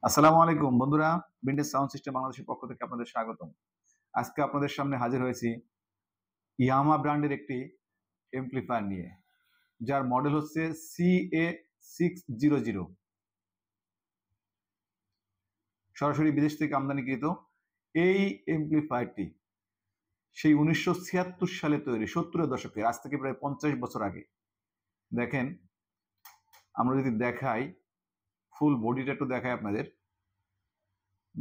আসসালামু আলাইকুম বন্ধুরা, বিন্ডেজ সাউন্ড সিস্টেম বাংলাদেশের পক্ষ থেকে আপনাদের স্বাগতম। আজকে আপনাদের সামনে হাজির হয়েছি ইয়ামাহা ব্র্যান্ডের একটি এমপ্লিফায়ার নিয়ে, যার মডেল হচ্ছে CA600। সরাসরি বিদেশ থেকে আমদানিকৃত এই এমপ্লিফায়ারটি সেই 1976 সালে তৈরি, 70-এর দশকে, আজ থেকে প্রায় 50 বছর আগে। দেখেন, আমরা যদি দেখাই, ফুল বডিটা একটু দেখাই আপনাদের,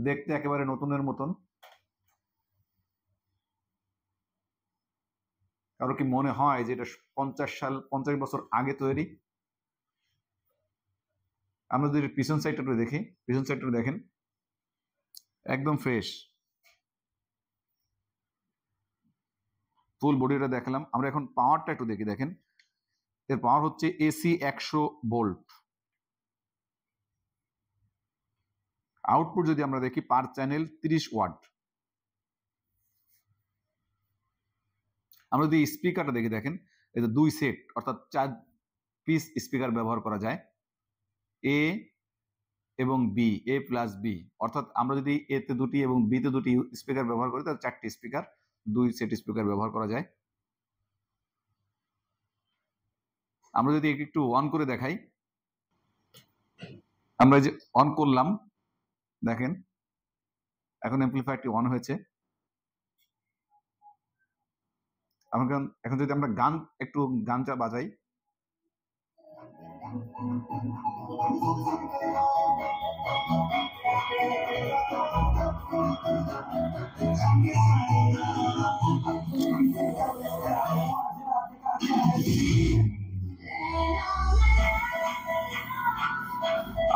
দেখতে একেবারে নতুনের মতন। কারো কি মনে হয় যে এটা 50 বছর আগে তৈরি? আমরা যদি পিছন সাইডটা একটু দেখি, পিছন সাইডটা দেখেন, একদম ফ্রেশ। ফুল বডিটা দেখালাম, আমরা এখন পাওয়ারটা একটু দেখি। দেখেন, এর পাওয়ার হচ্ছে এসি 100 ভোল্ট। আউটপুট যদি আমরা দেখি, পার চ্যানেল 30 ওয়াট। আমরা যদি স্পিকারটা দেখি, দেখেন এটা 2 সেট, অর্থাৎ 4 পিস স্পিকার ব্যবহার করা যায়, এ এবং বি, এ প্লাস বি। অর্থাৎ আমরা যদি এ তে দুটি এবং বি তে দুটি স্পিকার ব্যবহার করি, তাহলে 4টি স্পিকার, 2 সেট স্পিকার ব্যবহার করা যায়। আমরা যদি একটু অন করে দেখাই, আমরা যে অন করলাম, দেখেন এখন অ্যাম্প্লিফায়ারটি অন হয়েছে। এখন যদি আমরা একটু গানটা বাজাই,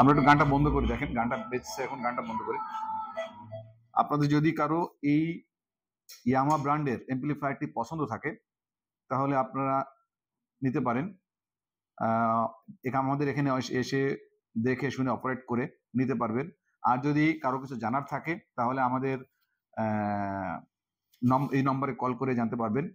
আমরা একটু গানটা বন্ধ করি। দেখেন গানটা বেজছে, এখন গানটা বন্ধ করি। আপনাদের যদি কারো এই ইয়ামাহা ব্র্যান্ডের এমপ্লিফায়ারটি পছন্দ থাকে, তাহলে আপনারা নিতে পারেন। আমাদের এখানে এসে দেখে শুনে অপারেট করে নিতে পারবেন। আর যদি কারো কিছু জানার থাকে, তাহলে আমাদের এই নম্বরে কল করে জানতে পারবেন।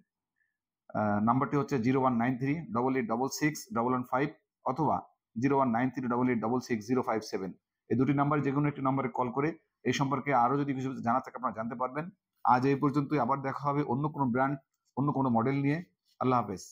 নাম্বারটি হচ্ছে 019388661115 অথবা 019388666057। এই দুটি নাম্বার যে কোনো একটি নম্বরে কল করে এই সম্পর্কে আরো যদি কিছু জানা থাকে আপনারা জানতে পারবেন। আজ এই পর্যন্তই, আবার দেখা হবে অন্য কোনো ব্র্যান্ড, অন্য কোনো মডেল নিয়ে। আল্লাহ হাফেজ।